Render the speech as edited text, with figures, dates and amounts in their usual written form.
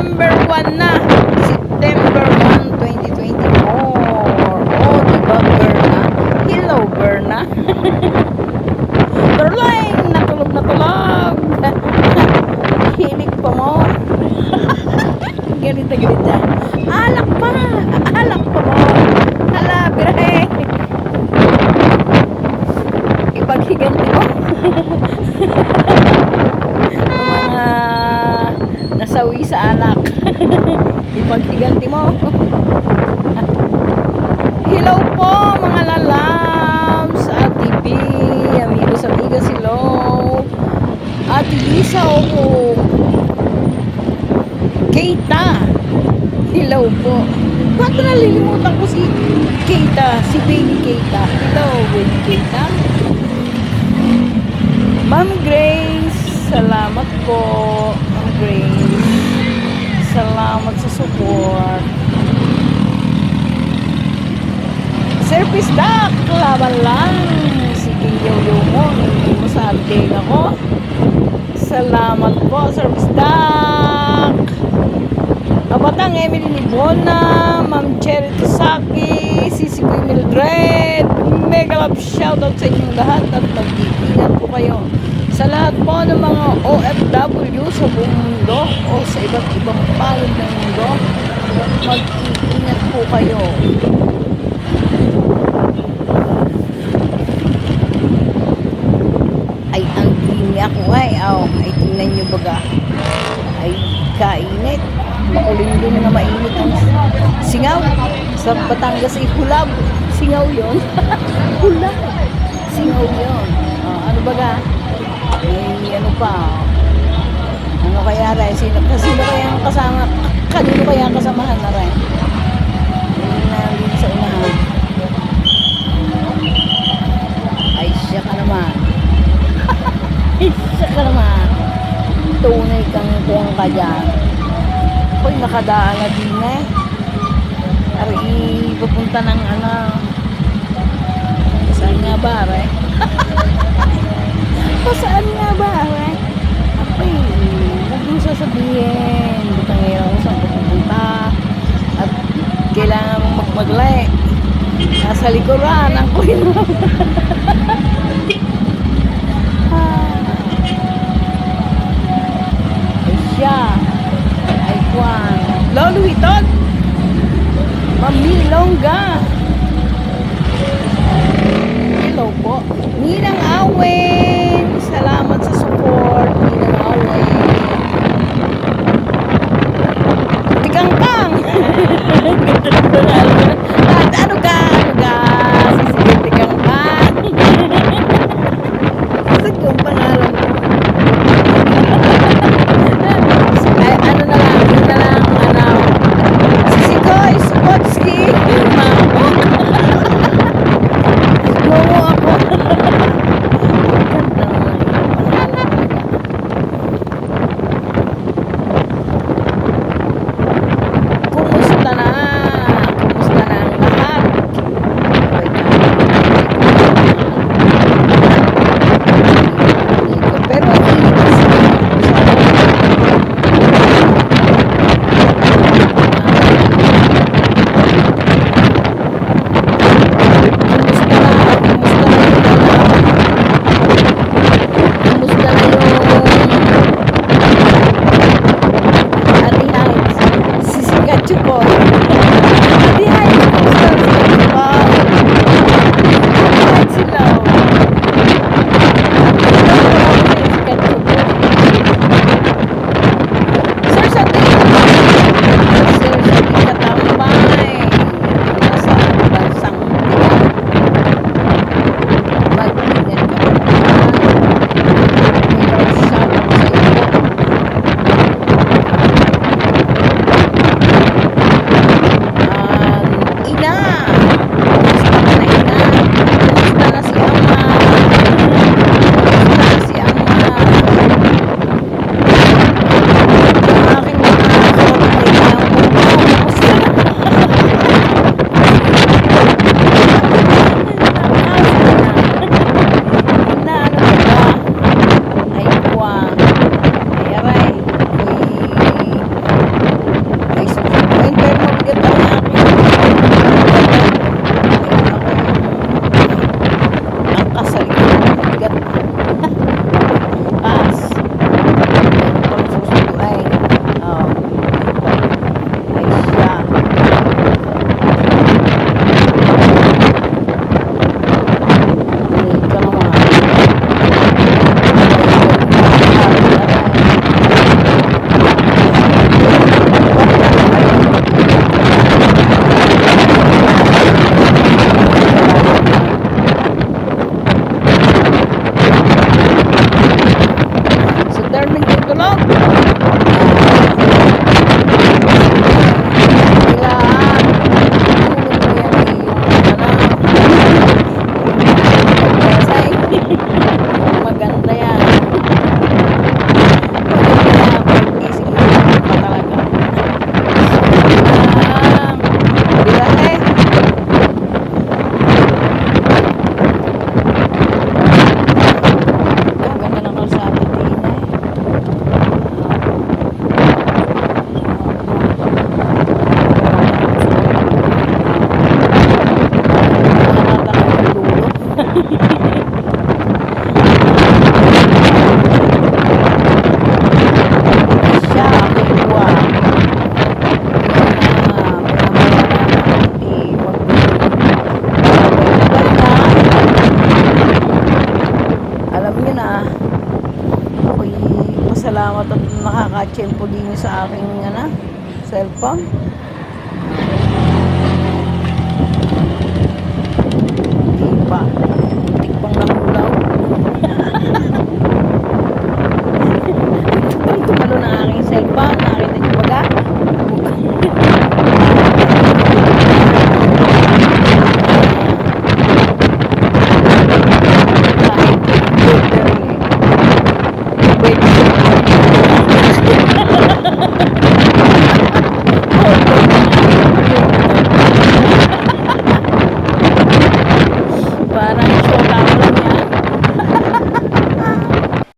September 1 na. September 1, 2024. Oh, diba, Berna? Hello, Berna. Caroline, natulog na tulog. Hilig pa mo. Galit na galit dyan. Alak pa. Alak pa mo. Hala, birahe. Ipaghiganti mo. Mga nasawi sa alak. Ipaghiganti mo. Hello po mga lalabs. Ate B, amigos amigas, hello. Ate Lisa, ako Keita, hello po. Ba't nalilimutan ko si Keita, si Baby Keita. Hello, Baby Keita. Ma'am Grace, salamat po. Ma'am Grace, salamat sa support. Sir Pisdak, laban lang. Sige, yo mo. Hindi mo sa update ako. Salamat po, Sir Pisdak. Kabatang Emily Libona, Ma'am Cherry Tosaki, Sisi Kuy Mildred. Mega love shoutout sa inyong lahat at mag-iingat po kayo. Sa lahat po ng mga OFW sa buong mundo o sa iba't ibang panig ng mundo, mag-iingat po kayo. Ay, ang ini ako ay, ay tingnan nyo baga. Ay, kainit. Makulimlim na mainit ang singaw. Sa Batangas ay hulab. Singaw yun. Hulab. Singaw yun. Ano baga? May ano pa. Ano kaya rin? Sino kaya ang kasama? Kanino kaya ang kasamahan na rin? Nandun sa unahan. Ay, siya ka naman. Siya ka naman. Tunay kang kuwang ka dyan. Ako'y nakadaan na din eh. Ari, pupunta ng ano. Saan nga ba, re? Saan nga ba, re? Ako'y, huwag mong sasabihin. Butang ngayon ako saan pupunta. At kailangan mong magmaglay. Nasa likuran ang kuhin mo. Lolo Hiton, Mamilongga, hello po. Ninang Awen, salamat sa support. Ninang Awen, Tikangkang. Ano ka? Sige, Tikangkang. Sige yung pangalan mo. Ano na lang, Sisikoy, Supotski, tiyempo din sa aking cellphone.